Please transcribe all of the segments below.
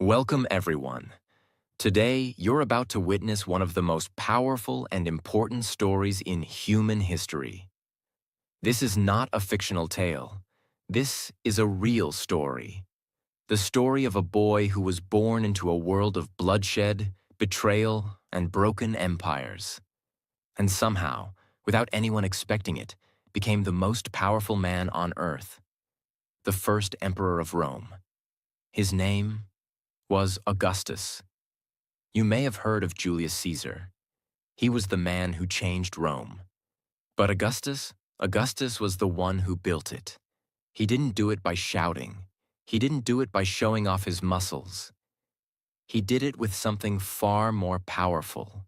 Welcome, everyone. Today, you're about to witness one of the most powerful and important stories in human history. This is not a fictional tale. This is a real story. The story of a boy who was born into a world of bloodshed, betrayal, and broken empires. And somehow, without anyone expecting it, became the most powerful man on earth, the first emperor of Rome. His name was Augustus. You may have heard of Julius Caesar. He was the man who changed Rome. But Augustus was the one who built it. He didn't do it by shouting. He didn't do it by showing off his muscles. He did it with something far more powerful: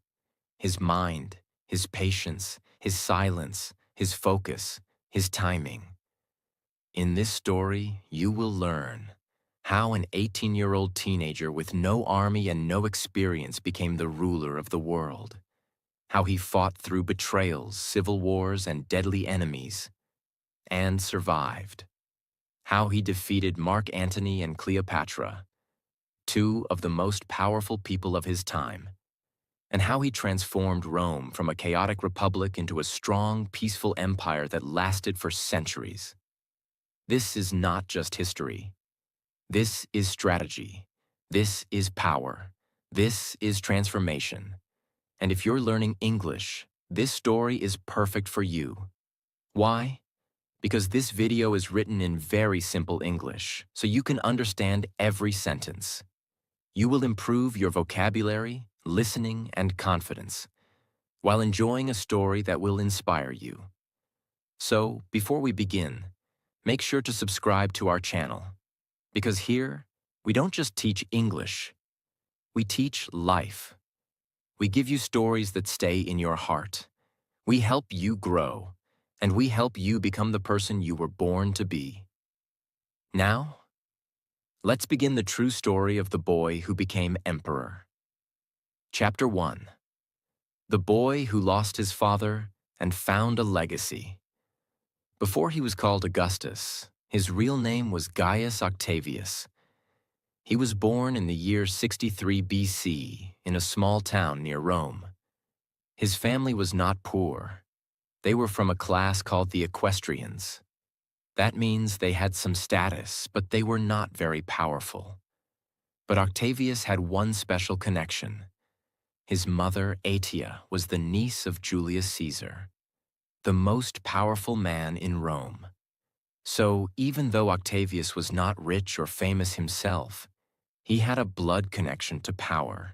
his mind, his patience, his silence, his focus, his timing. In this story, you will learn how an 18-year-old teenager with no army and no experience became the ruler of the world. How he fought through betrayals, civil wars, and deadly enemies, and survived. How he defeated Mark Antony and Cleopatra, two of the most powerful people of his time. And how he transformed Rome from a chaotic republic into a strong, peaceful empire that lasted for centuries. This is not just history. This is strategy. This is power. This is transformation. And if you're learning English, this story is perfect for you. Why? Because this video is written in very simple English, so you can understand every sentence. You will improve your vocabulary, listening, and confidence, while enjoying a story that will inspire you. So, before we begin, make sure to subscribe to our channel. Because here, we don't just teach English, we teach life. We give you stories that stay in your heart. We help you grow, and we help you become the person you were born to be. Now, let's begin the true story of the boy who became emperor. Chapter 1. The boy who lost his father and found a legacy. Before he was called Augustus, his real name was Gaius Octavius. He was born in the year 63 BC in a small town near Rome. His family was not poor. They were from a class called the equestrians. That means they had some status, but they were not very powerful. But Octavius had one special connection. His mother, Aetia, was the niece of Julius Caesar, the most powerful man in Rome. So, even though Octavius was not rich or famous himself, he had a blood connection to power.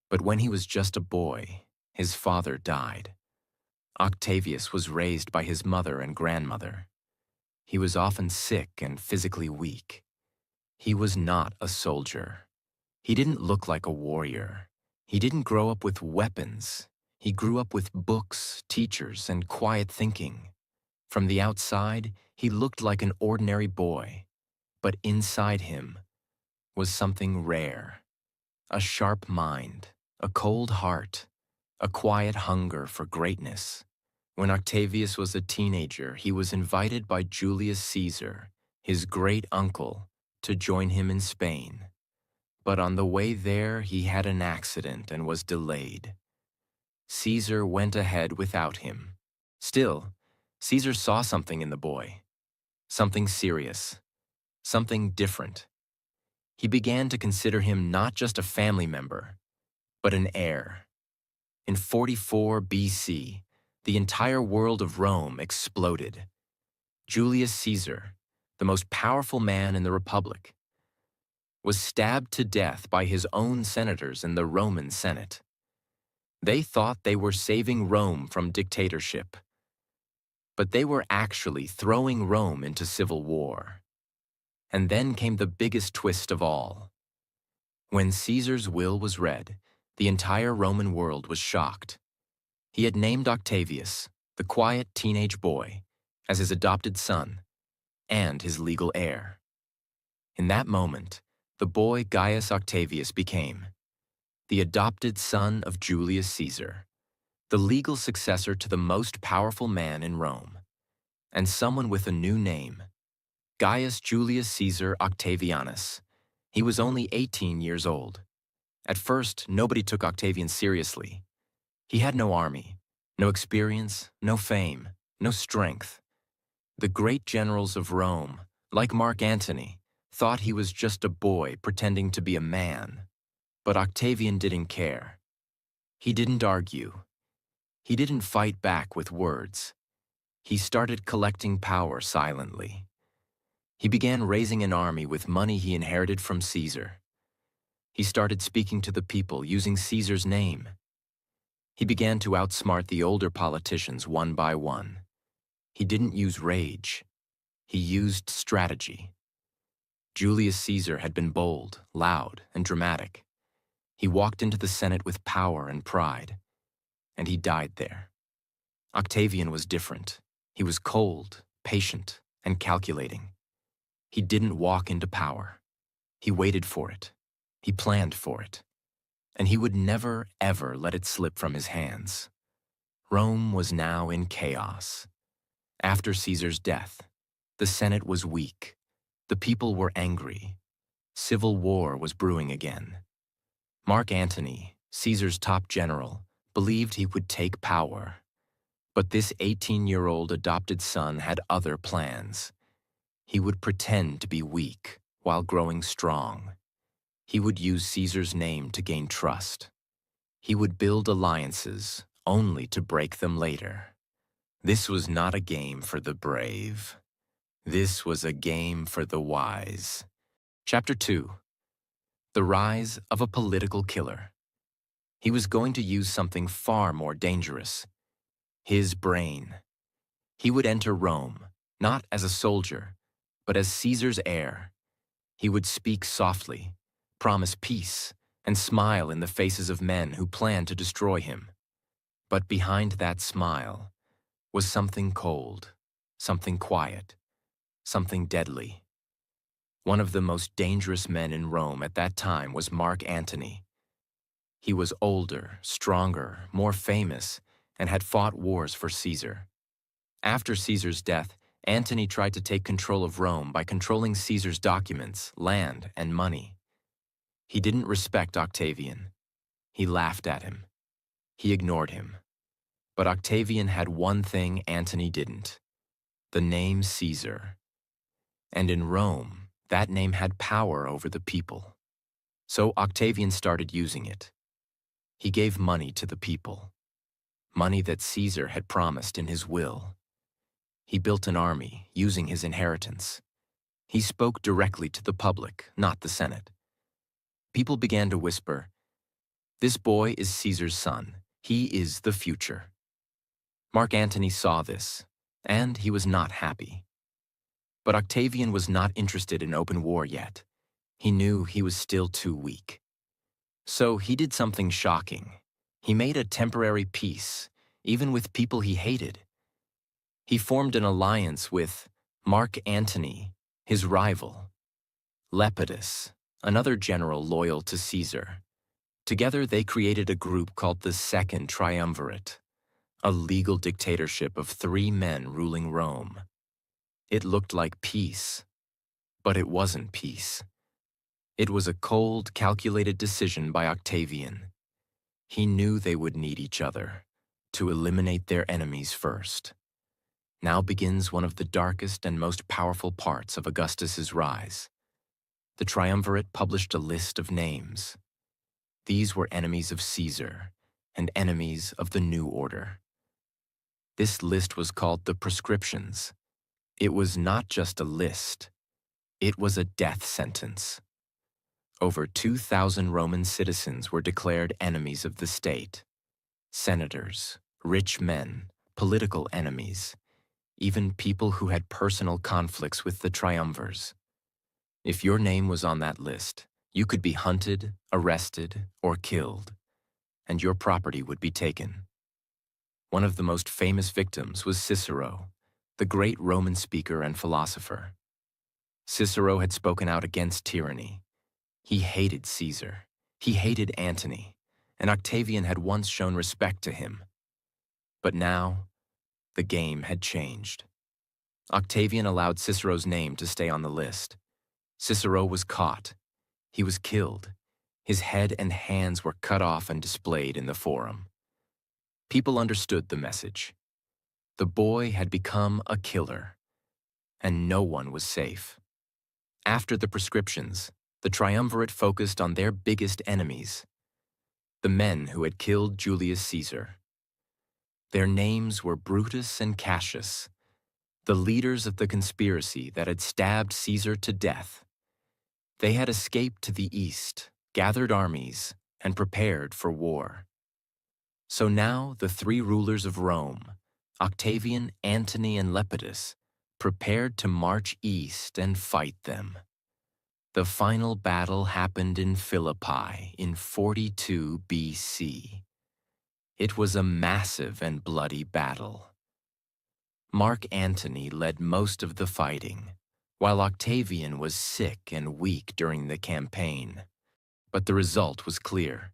But when he was just a boy, his father died. Octavius was raised by his mother and grandmother. He was often sick and physically weak. He was not a soldier. He didn't look like a warrior. He didn't grow up with weapons. He grew up with books, teachers, and quiet thinking. From the outside, he looked like an ordinary boy, but inside him was something rare: a sharp mind, a cold heart, a quiet hunger for greatness. When Octavius was a teenager, he was invited by Julius Caesar, his great uncle, to join him in Spain. But on the way there, he had an accident and was delayed. Caesar went ahead without him. Still, Caesar saw something in the boy. Something serious. Something different. He began to consider him not just a family member, but an heir. In 44 BC, the entire world of Rome exploded. Julius Caesar, the most powerful man in the Republic, was stabbed to death by his own senators in the Roman Senate. They thought they were saving Rome from dictatorship, but they were actually throwing Rome into civil war. And then came the biggest twist of all. When Caesar's will was read, the entire Roman world was shocked. He had named Octavius, the quiet teenage boy, as his adopted son and his legal heir. In that moment, the boy Gaius Octavius became the adopted son of Julius Caesar, the legal successor to the most powerful man in Rome, and someone with a new name, Gaius Julius Caesar Octavianus. He was only 18 years old. At first, nobody took Octavian seriously. He had no army, no experience, no fame, no strength. The great generals of Rome, like Mark Antony, thought he was just a boy pretending to be a man. But Octavian didn't care. He didn't argue. He didn't fight back with words. He started collecting power silently. He began raising an army with money he inherited from Caesar. He started speaking to the people using Caesar's name. He began to outsmart the older politicians one by one. He didn't use rage. He used strategy. Julius Caesar had been bold, loud, and dramatic. He walked into the Senate with power and pride, and he died there. Octavian was different. He was cold, patient, and calculating. He didn't walk into power. He waited for it. He planned for it. And he would never, ever let it slip from his hands. Rome was now in chaos. After Caesar's death, the Senate was weak. The people were angry. Civil war was brewing again. Mark Antony, Caesar's top general, believed he would take power. But this 18-year-old adopted son had other plans. He would pretend to be weak while growing strong. He would use Caesar's name to gain trust. He would build alliances only to break them later. This was not a game for the brave. This was a game for the wise. Chapter 2. The Rise of a Political Killer. He was going to use something far more dangerous. His brain. He would enter Rome, not as a soldier, but as Caesar's heir. He would speak softly, promise peace, and smile in the faces of men who planned to destroy him. But behind that smile was something cold, something quiet, something deadly. One of the most dangerous men in Rome at that time was Mark Antony. He was older, stronger, more famous, and had fought wars for Caesar. After Caesar's death, Antony tried to take control of Rome by controlling Caesar's documents, land, and money. He didn't respect Octavian. He laughed at him. He ignored him. But Octavian had one thing Antony didn't: the name Caesar. And in Rome, that name had power over the people. So Octavian started using it. He gave money to the people, money that Caesar had promised in his will. He built an army using his inheritance. He spoke directly to the public, not the Senate. People began to whisper, "This boy is Caesar's son. He is the future." Mark Antony saw this, and he was not happy. But Octavian was not interested in open war yet. He knew he was still too weak. So he did something shocking. He made a temporary peace, even with people he hated. He formed an alliance with Mark Antony, his rival, Lepidus, another general loyal to Caesar. Together they created a group called the Second Triumvirate, a legal dictatorship of 3 men ruling Rome. It looked like peace, but it wasn't peace. It was a cold, calculated decision by Octavian. He knew they would need each other to eliminate their enemies first. Now begins one of the darkest and most powerful parts of Augustus's rise. The triumvirate published a list of names. These were enemies of Caesar and enemies of the new order. This list was called the Prescriptions. It was not just a list. It was a death sentence. Over 2,000 Roman citizens were declared enemies of the state. Senators, rich men, political enemies, even people who had personal conflicts with the triumvirs. If your name was on that list, you could be hunted, arrested, or killed, and your property would be taken. One of the most famous victims was Cicero, the great Roman speaker and philosopher. Cicero had spoken out against tyranny. He hated Caesar. He hated Antony, and Octavian had once shown respect to him. But now, the game had changed. Octavian allowed Cicero's name to stay on the list. Cicero was caught. He was killed. His head and hands were cut off and displayed in the Forum. People understood the message. The boy had become a killer, and no one was safe. After the prescriptions, the triumvirate focused on their biggest enemies, the men who had killed Julius Caesar. Their names were Brutus and Cassius, the leaders of the conspiracy that had stabbed Caesar to death. They had escaped to the east, gathered armies, and prepared for war. So now the three rulers of Rome, Octavian, Antony, and Lepidus, prepared to march east and fight them. The final battle happened in Philippi in 42 BC. It was a massive and bloody battle. Mark Antony led most of the fighting, while Octavian was sick and weak during the campaign. But the result was clear.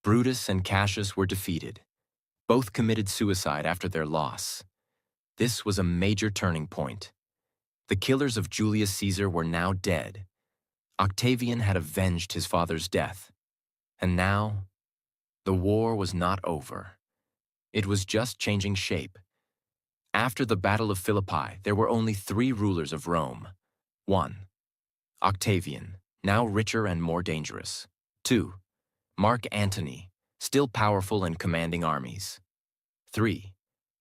Brutus and Cassius were defeated. Both committed suicide after their loss. This was a major turning point. The killers of Julius Caesar were now dead. Octavian had avenged his father's death. And now, the war was not over. It was just changing shape. After the Battle of Philippi, there were only three rulers of Rome. 1. Octavian, now richer and more dangerous. 2. Mark Antony, still powerful and commanding armies. 3.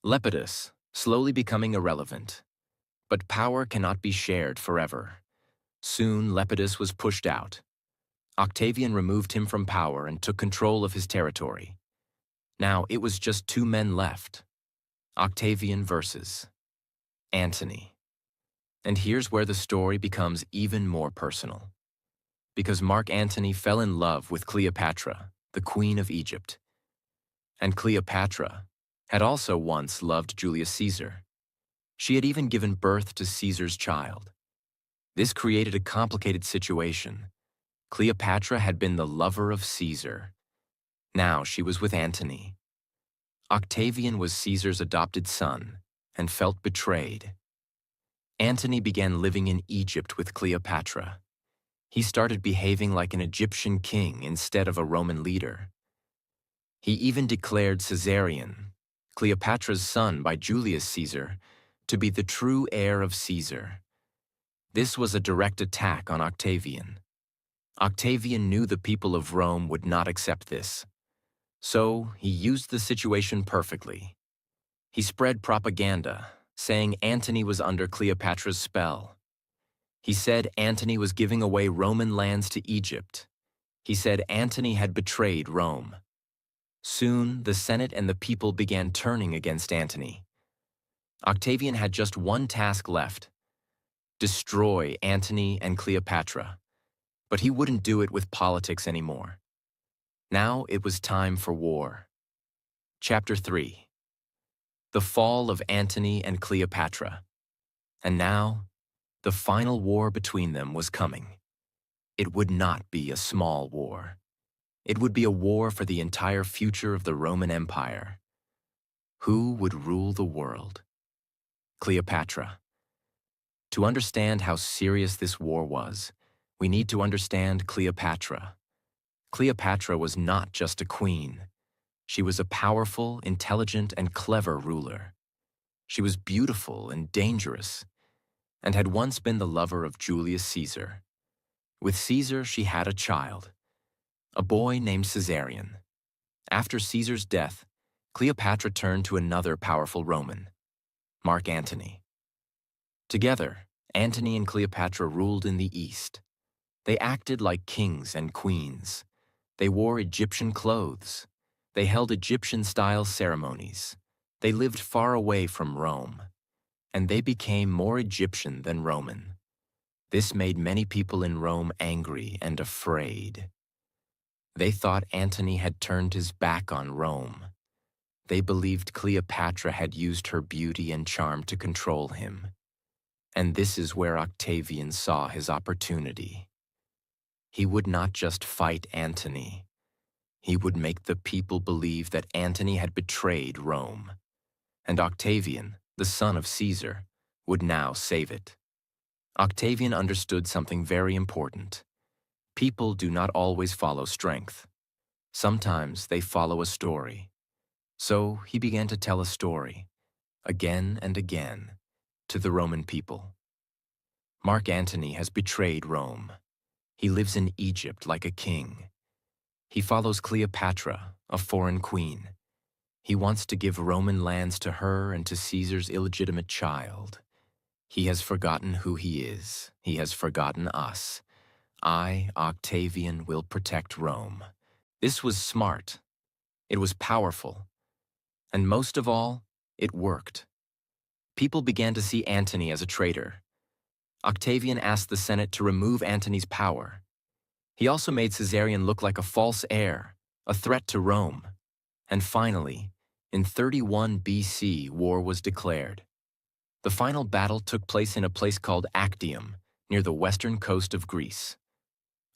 Lepidus, slowly becoming irrelevant. But power cannot be shared forever. Soon Lepidus was pushed out. Octavian removed him from power and took control of his territory. Now it was just two men left. Octavian versus Antony. And here's where the story becomes even more personal. Because Mark Antony fell in love with Cleopatra, the Queen of Egypt. And Cleopatra had also once loved Julius Caesar. She had even given birth to Caesar's child. This created a complicated situation. Cleopatra had been the lover of Caesar. Now she was with Antony. Octavian was Caesar's adopted son and felt betrayed. Antony began living in Egypt with Cleopatra. He started behaving like an Egyptian king instead of a Roman leader. He even declared Caesarion, Cleopatra's son by Julius Caesar, to be the true heir of Caesar. This was a direct attack on Octavian. Octavian knew the people of Rome would not accept this. So he used the situation perfectly. He spread propaganda, saying Antony was under Cleopatra's spell. He said Antony was giving away Roman lands to Egypt. He said Antony had betrayed Rome. Soon, the Senate and the people began turning against Antony. Octavian had just one task left: destroy Antony and Cleopatra. But he wouldn't do it with politics anymore. Now it was time for war. Chapter 3. The fall of Antony and Cleopatra. And now, the final war between them was coming. It would not be a small war. It would be a war for the entire future of the Roman Empire. Who would rule the world? Cleopatra. To understand how serious this war was, we need to understand Cleopatra. Cleopatra was not just a queen. She was a powerful, intelligent, and clever ruler. She was beautiful and dangerous, and had once been the lover of Julius Caesar. With Caesar, she had a child, a boy named Caesarion. After Caesar's death, Cleopatra turned to another powerful Roman, Mark Antony. Together, Antony and Cleopatra ruled in the East. They acted like kings and queens. They wore Egyptian clothes. They held Egyptian-style ceremonies. They lived far away from Rome. And they became more Egyptian than Roman. This made many people in Rome angry and afraid. They thought Antony had turned his back on Rome. They believed Cleopatra had used her beauty and charm to control him. And this is where Octavian saw his opportunity. He would not just fight Antony. He would make the people believe that Antony had betrayed Rome. And Octavian, the son of Caesar, would now save it. Octavian understood something very important. People do not always follow strength. Sometimes they follow a story. So he began to tell a story, again and again, to the Roman people. Mark Antony has betrayed Rome. He lives in Egypt like a king. He follows Cleopatra, a foreign queen. He wants to give Roman lands to her and to Caesar's illegitimate child. He has forgotten who he is. He has forgotten us. I, Octavian, will protect Rome. This was smart. It was powerful. And most of all, it worked. People began to see Antony as a traitor. Octavian asked the Senate to remove Antony's power. He also made Caesarion look like a false heir, a threat to Rome. And finally, in 31 BC, war was declared. The final battle took place in a place called Actium, near the western coast of Greece.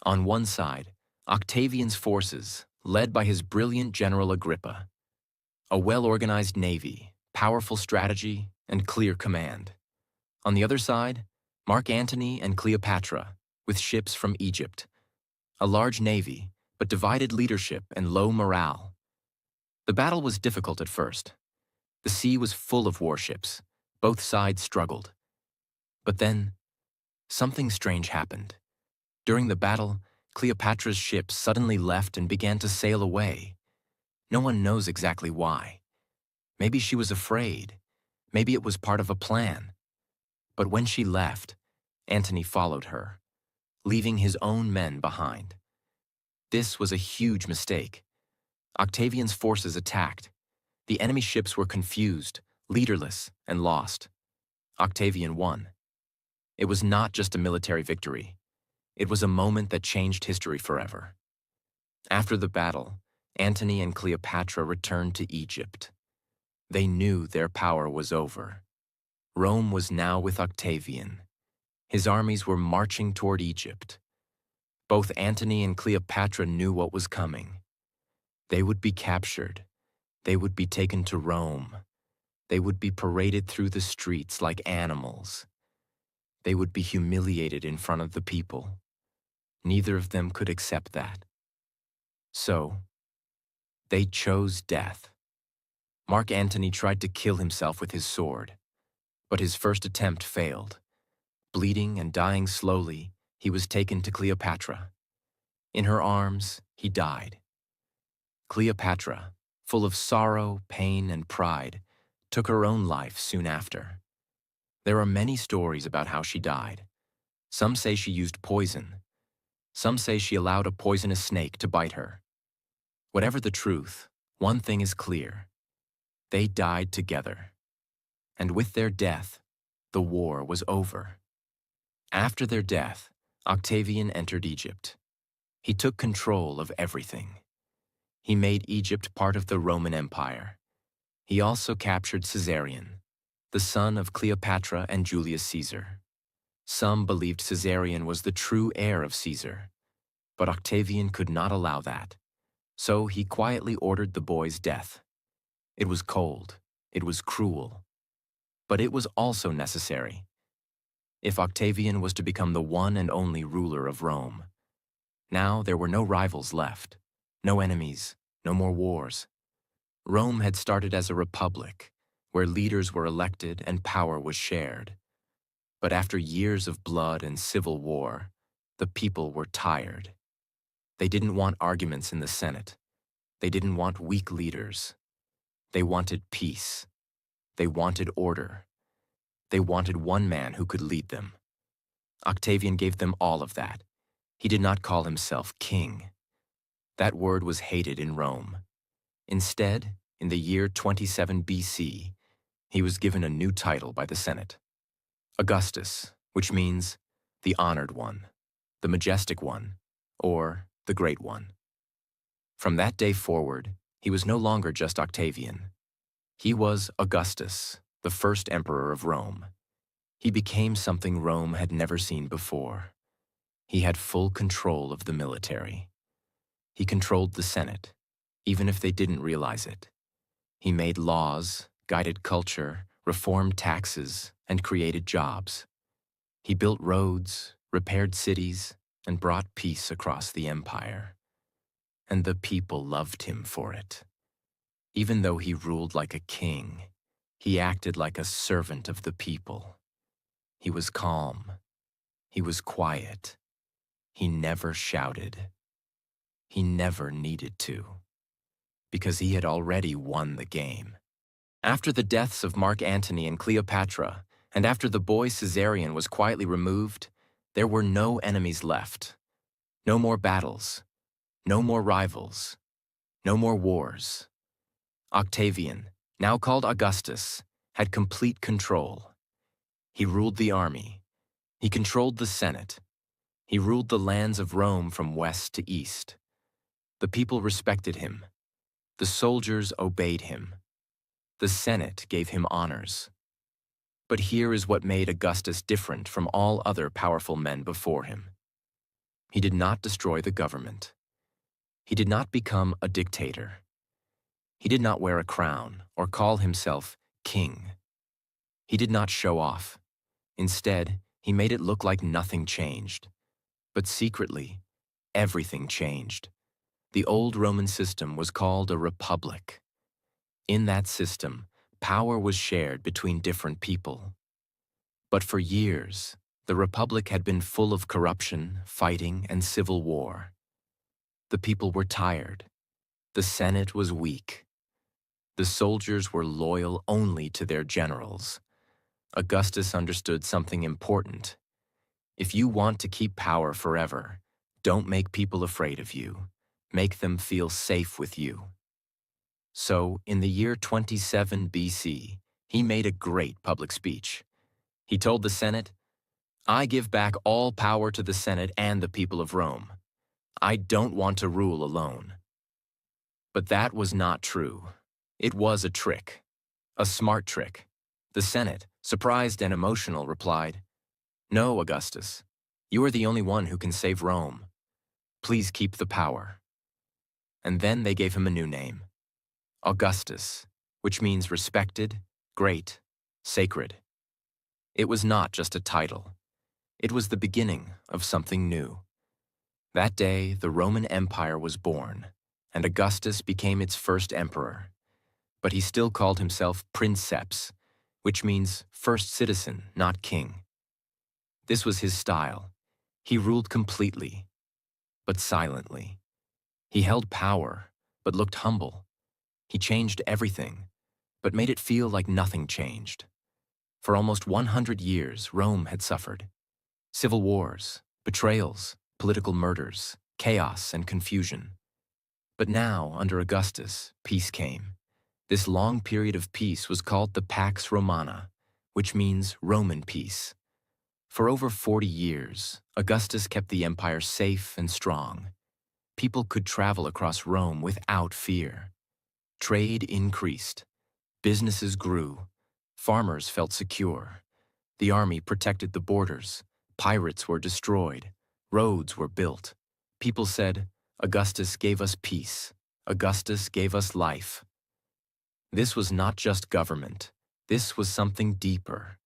On one side, Octavian's forces, led by his brilliant general Agrippa. A well-organized navy, powerful strategy, and clear command. On the other side, Mark Antony and Cleopatra, with ships from Egypt. A large navy, but divided leadership and low morale. The battle was difficult at first. The sea was full of warships. Both sides struggled. But then, something strange happened. During the battle, Cleopatra's ship suddenly left and began to sail away. No one knows exactly why. Maybe she was afraid. Maybe it was part of a plan. But when she left, Antony followed her, leaving his own men behind. This was a huge mistake. Octavian's forces attacked. The enemy ships were confused, leaderless, and lost. Octavian won. It was not just a military victory. It was a moment that changed history forever. After the battle, Antony and Cleopatra returned to Egypt. They knew their power was over. Rome was now with Octavian. His armies were marching toward Egypt. Both Antony and Cleopatra knew what was coming. They would be captured. They would be taken to Rome. They would be paraded through the streets like animals. They would be humiliated in front of the people. Neither of them could accept that. So, they chose death. Mark Antony tried to kill himself with his sword, but his first attempt failed. Bleeding and dying slowly, he was taken to Cleopatra. In her arms, he died. Cleopatra, full of sorrow, pain, and pride, took her own life soon after. There are many stories about how she died. Some say she used poison. Some say she allowed a poisonous snake to bite her. Whatever the truth, one thing is clear. They died together. And with their death, the war was over. After their death, Octavian entered Egypt. He took control of everything. He made Egypt part of the Roman Empire. He also captured Caesarion, the son of Cleopatra and Julius Caesar. Some believed Caesarion was the true heir of Caesar, but Octavian could not allow that. So he quietly ordered the boy's death. It was cold, it was cruel, but it was also necessary. If Octavian was to become the one and only ruler of Rome. Now there were no rivals left, no enemies, no more wars. Rome had started as a republic, where leaders were elected and power was shared. But after years of blood and civil war, the people were tired. They didn't want arguments in the Senate. They didn't want weak leaders. They wanted peace. They wanted order. They wanted one man who could lead them. Octavian gave them all of that. He did not call himself king. That word was hated in Rome. Instead, in the year 27 BC, he was given a new title by the Senate. Augustus, which means the honored one, the majestic one, or the great one. From that day forward, he was no longer just Octavian. He was Augustus, the first emperor of Rome. He became something Rome had never seen before. He had full control of the military. He controlled the Senate, even if they didn't realize it. He made laws, guided culture, reformed taxes, and created jobs. He built roads, repaired cities, and brought peace across the empire. And the people loved him for it. Even though he ruled like a king, he acted like a servant of the people. He was calm. He was quiet. He never shouted. He never needed to, because he had already won the game. After the deaths of Mark Antony and Cleopatra, and after the boy Caesarion was quietly removed, there were no enemies left. No more battles. No more rivals. No more wars. Octavian, now called Augustus, had complete control. He ruled the army. He controlled the Senate. He ruled the lands of Rome from west to east. The people respected him. The soldiers obeyed him. The Senate gave him honors. But here is what made Augustus different from all other powerful men before him. He did not destroy the government. He did not become a dictator. He did not wear a crown or call himself king. He did not show off. Instead, he made it look like nothing changed. But secretly, everything changed. The old Roman system was called a republic. In that system, power was shared between different people. But for years, the republic had been full of corruption, fighting, and civil war. The people were tired. The Senate was weak. The soldiers were loyal only to their generals. Augustus understood something important. If you want to keep power forever, don't make people afraid of you. Make them feel safe with you. So, in the year 27 BC, he made a great public speech. He told the Senate, "I give back all power to the Senate and the people of Rome. I don't want to rule alone." But that was not true. It was a trick. A smart trick. The Senate, surprised and emotional, replied, "No, Augustus. You are the only one who can save Rome. Please keep the power." And then they gave him a new name, Augustus, which means respected, great, sacred. It was not just a title. It was the beginning of something new. That day, the Roman Empire was born, and Augustus became its first emperor. But he still called himself princeps, which means first citizen, not king. This was his style. He ruled completely, but silently. He held power, but looked humble. He changed everything, but made it feel like nothing changed. For almost 100 years, Rome had suffered. Civil wars, betrayals, political murders, chaos, and confusion. But now, under Augustus, peace came. This long period of peace was called the Pax Romana, which means Roman peace. For over 40 years, Augustus kept the empire safe and strong. People could travel across Rome without fear. Trade increased. Businesses grew. Farmers felt secure. The army protected the borders. Pirates were destroyed. Roads were built. People said, "Augustus gave us peace. Augustus gave us life." This was not just government. This was something deeper.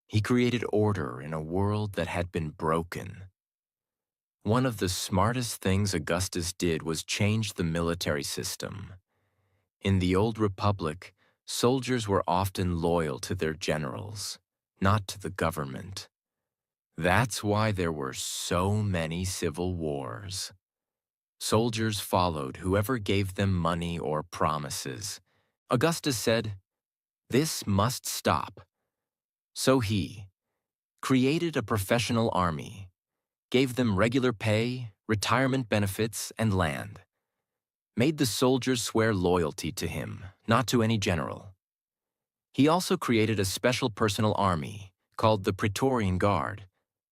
He created order in a world that had been broken. One of the smartest things Augustus did was change the military system. In the old republic, soldiers were often loyal to their generals, not to the government. That's why there were so many civil wars. Soldiers followed whoever gave them money or promises. Augustus said, "This must stop." So he created a professional army, gave them regular pay, retirement benefits, and land, made the soldiers swear loyalty to him, not to any general. He also created a special personal army called the Praetorian Guard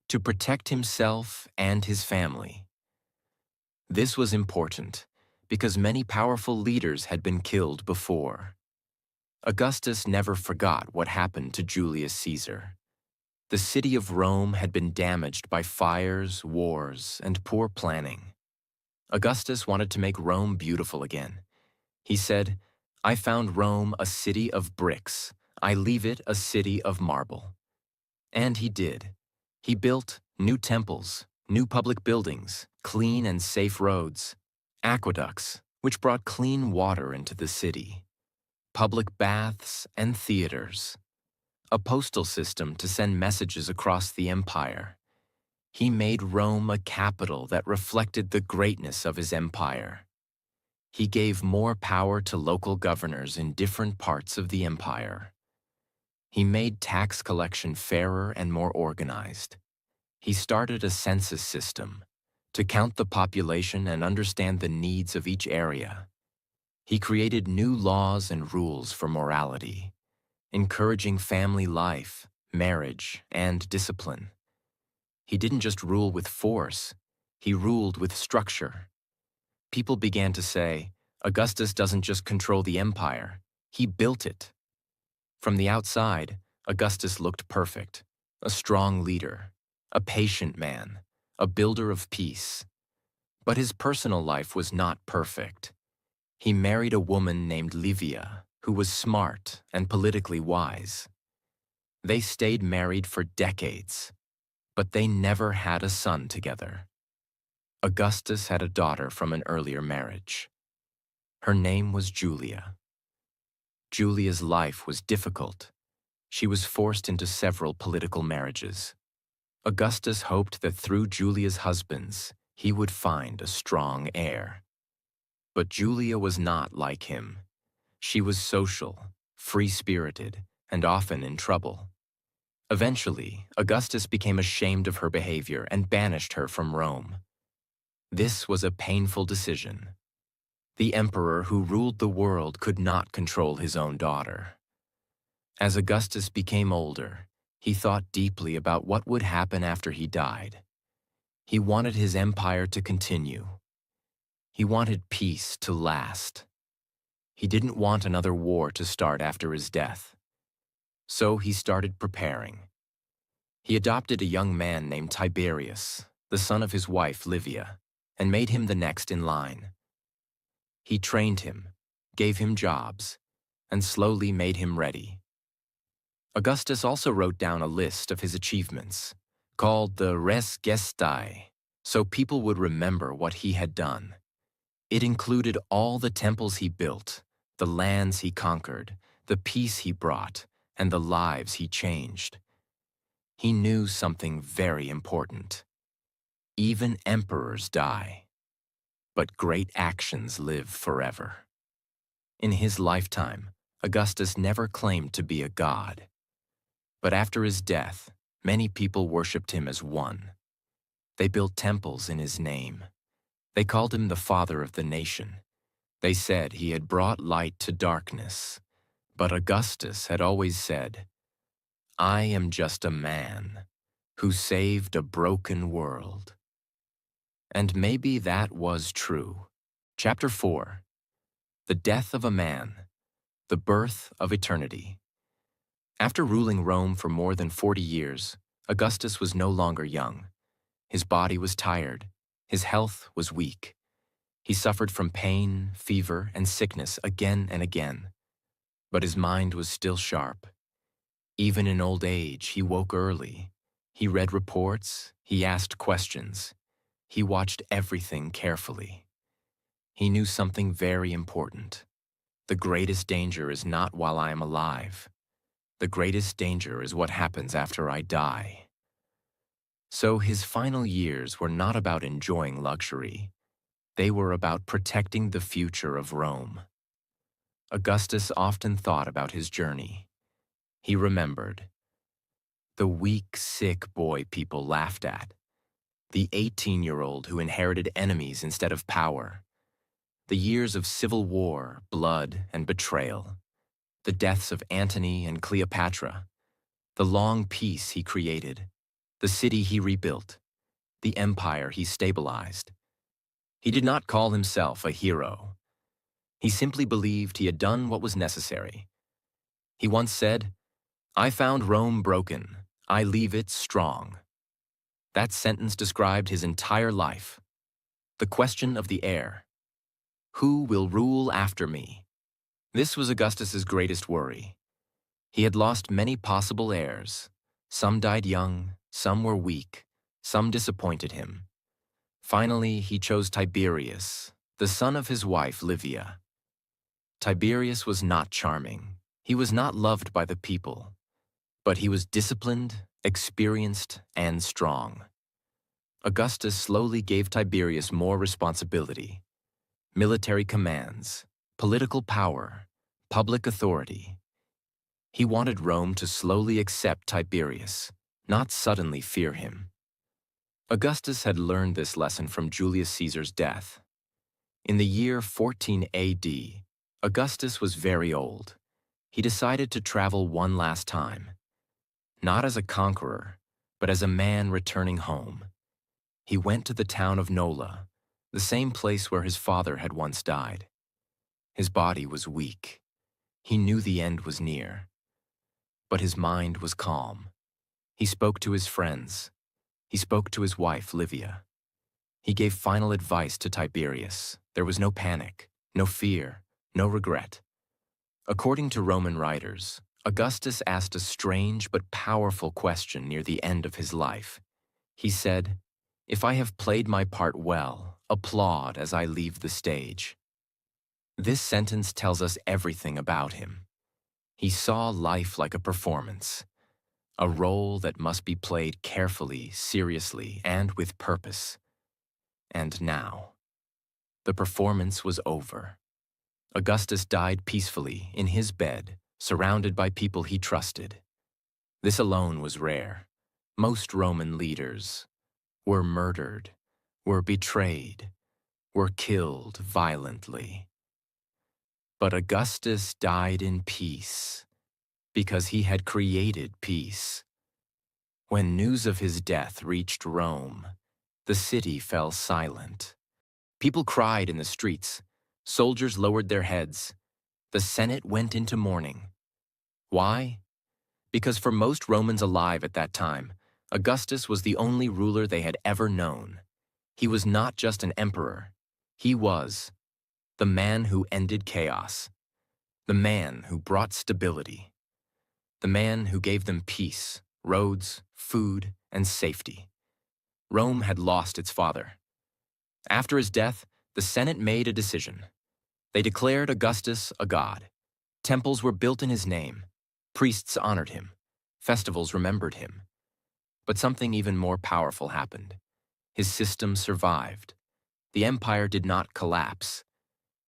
to protect himself and his family. This was important because many powerful leaders had been killed before. Augustus never forgot what happened to Julius Caesar. The city of Rome had been damaged by fires, wars, and poor planning. Augustus wanted to make Rome beautiful again. He said, "I found Rome a city of bricks. I leave it a city of marble." And he did. He built new temples, New public buildings, clean and safe roads, aqueducts, which brought clean water into the city, public baths and theaters, a postal system to send messages across the empire. He made Rome a capital that reflected the greatness of his empire. He gave more power to local governors in different parts of the empire. He made tax collection fairer and more organized. He started a census system to count the population and understand the needs of each area. He created new laws and rules for morality, encouraging family life, marriage, and discipline. He didn't just rule with force, he ruled with structure. People began to say, Augustus doesn't just control the empire, he built it. From the outside, Augustus looked perfect, a strong leader, a patient man, a builder of peace. But his personal life was not perfect. He married a woman named Livia, who was smart and politically wise. They stayed married for decades, but they never had a son together. Augustus had a daughter from an earlier marriage. Her name was Julia. Julia's life was difficult. She was forced into several political marriages. Augustus hoped that through Julia's husbands, he would find a strong heir. But Julia was not like him. She was social, free-spirited, and often in trouble. Eventually, Augustus became ashamed of her behavior and banished her from Rome. This was a painful decision. The emperor who ruled the world could not control his own daughter. As Augustus became older, he thought deeply about what would happen after he died. He wanted his empire to continue. He wanted peace to last. He didn't want another war to start after his death. So he started preparing. He adopted a young man named Tiberius, the son of his wife Livia, and made him the next in line. He trained him, gave him jobs, and slowly made him ready. Augustus also wrote down a list of his achievements, called the Res Gestae, so people would remember what he had done. It included all the temples he built, the lands he conquered, the peace he brought, and the lives he changed. He knew something very important. Even emperors die, but great actions live forever. In his lifetime, Augustus never claimed to be a god. But after his death, many people worshipped him as one. They built temples in his name. They called him the father of the nation. They said he had brought light to darkness. But Augustus had always said, I am just a man who saved a broken world. And maybe that was true. Chapter 4. The Death of a Man, the Birth of Eternity. After ruling Rome for more than 40 years, Augustus was no longer young. His body was tired. His health was weak. He suffered from pain, fever, and sickness again and again. But his mind was still sharp. Even in old age, he woke early. He read reports. He asked questions. He watched everything carefully. He knew something very important. The greatest danger is not while I am alive. The greatest danger is what happens after I die. So his final years were not about enjoying luxury. They were about protecting the future of Rome. Augustus often thought about his journey. He remembered the weak, sick boy people laughed at, the 18-year-old who inherited enemies instead of power, the years of civil war, blood, and betrayal, the deaths of Antony and Cleopatra, the long peace he created, the city he rebuilt, the empire he stabilized. He did not call himself a hero. He simply believed he had done what was necessary. He once said, I found Rome broken. I leave it strong. That sentence described his entire life. The question of the heir. Who will rule after me? This was Augustus's greatest worry. He had lost many possible heirs. Some died young, some were weak, Some disappointed him. Finally, he chose Tiberius, the son of his wife Livia. Tiberius was not charming. He was not loved by the people, but he was disciplined, experienced, and strong. Augustus slowly gave Tiberius more responsibility: military commands, political power, public authority. He wanted Rome to slowly accept Tiberius, not suddenly fear him. Augustus had learned this lesson from Julius Caesar's death. In the year 14 AD, Augustus was very old. He decided to travel one last time, not as a conqueror, but as a man returning home. He went to the town of Nola, the same place where his father had once died. His body was weak. He knew the end was near. But his mind was calm. He spoke to his friends. He spoke to his wife, Livia. He gave final advice to Tiberius. There was no panic, no fear, no regret. According to Roman writers, Augustus asked a strange but powerful question near the end of his life. He said, "If I have played my part well, applaud as I leave the stage." This sentence tells us everything about him. He saw life like a performance, a role that must be played carefully, seriously, and with purpose. And now, the performance was over. Augustus died peacefully in his bed, surrounded by people he trusted. This alone was rare. Most Roman leaders were murdered, were betrayed, were killed violently. But Augustus died in peace, because he had created peace. When news of his death reached Rome, the city fell silent. People cried in the streets. Soldiers lowered their heads. The Senate went into mourning. Why? Because for most Romans alive at that time, Augustus was the only ruler they had ever known. He was not just an emperor. He was the man who ended chaos, the man who brought stability, the man who gave them peace, roads, food, and safety. Rome had lost its father. After his death, the Senate made a decision. They declared Augustus a god. Temples were built in his name. Priests honored him. Festivals remembered him. But something even more powerful happened. His system survived. The empire did not collapse.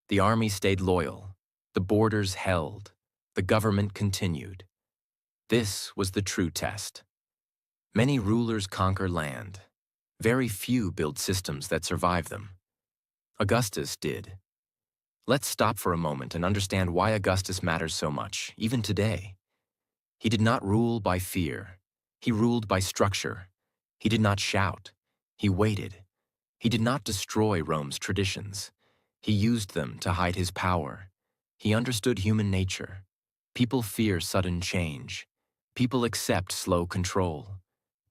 The army stayed loyal. The borders held. The government continued. This was the true test. Many rulers conquer land. Very few build systems that survive them. Augustus did. Let's stop for a moment and understand why Augustus matters so much, even today. He did not rule by fear. He ruled by structure. He did not shout. He waited. He did not destroy Rome's traditions. He used them to hide his power. He understood human nature. People fear sudden change. People accept slow control.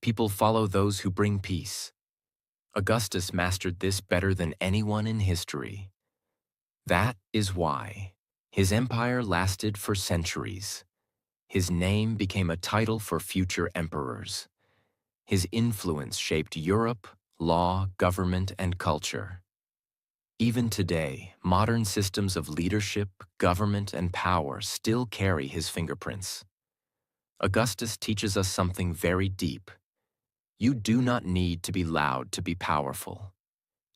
People follow those who bring peace. Augustus mastered this better than anyone in history. That is why his empire lasted for centuries. His name became a title for future emperors. His influence shaped Europe, law, government, and culture. Even today, modern systems of leadership, government, and power still carry his fingerprints. Augustus teaches us something very deep. You do not need to be loud to be powerful.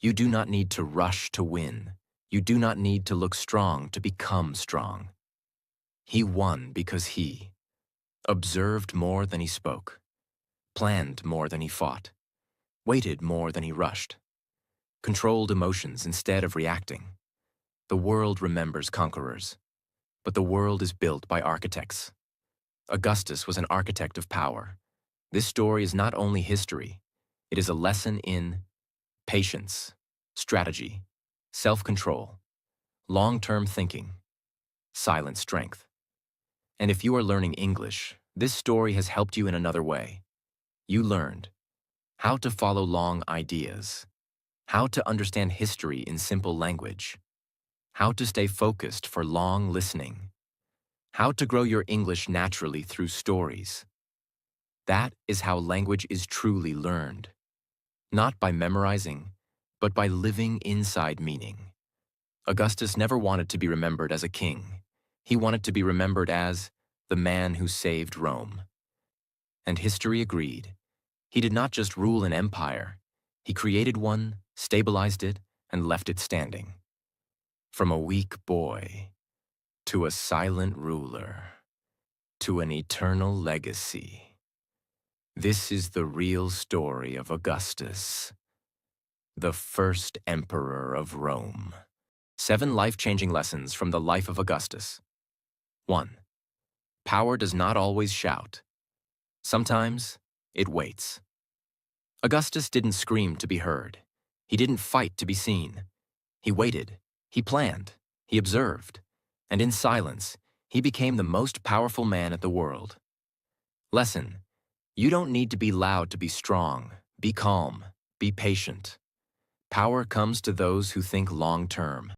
You do not need to rush to win. You do not need to look strong to become strong. He won because he observed more than he spoke, planned more than he fought, waited more than he rushed, controlled emotions instead of reacting. The world remembers conquerors, but the world is built by architects. Augustus was an architect of power. This story is not only history, it is a lesson in patience, strategy, self-control, long-term thinking, silent strength. And if you are learning English, this story has helped you in another way. You learned how to follow long ideas, how to understand history in simple language, how to stay focused for long listening, how to grow your English naturally through stories. That is how language is truly learned. not by memorizing, but by living inside meaning. Augustus never wanted to be remembered as a king. He wanted to be remembered as the man who saved Rome. And history agreed. He did not just rule an empire. He created one, stabilized it, and left it standing. From a weak boy to a silent ruler to an eternal legacy. This is the real story of Augustus, the first emperor of Rome. 7 life-changing lessons from the life of Augustus. 1. Power does not always shout. Sometimes it waits. Augustus didn't scream to be heard. He didn't fight to be seen. He waited. He planned. He observed. And in silence, he became the most powerful man at the world. Lesson: you don't need to be loud to be strong. Be calm. Be patient. Power comes to those who think long-term.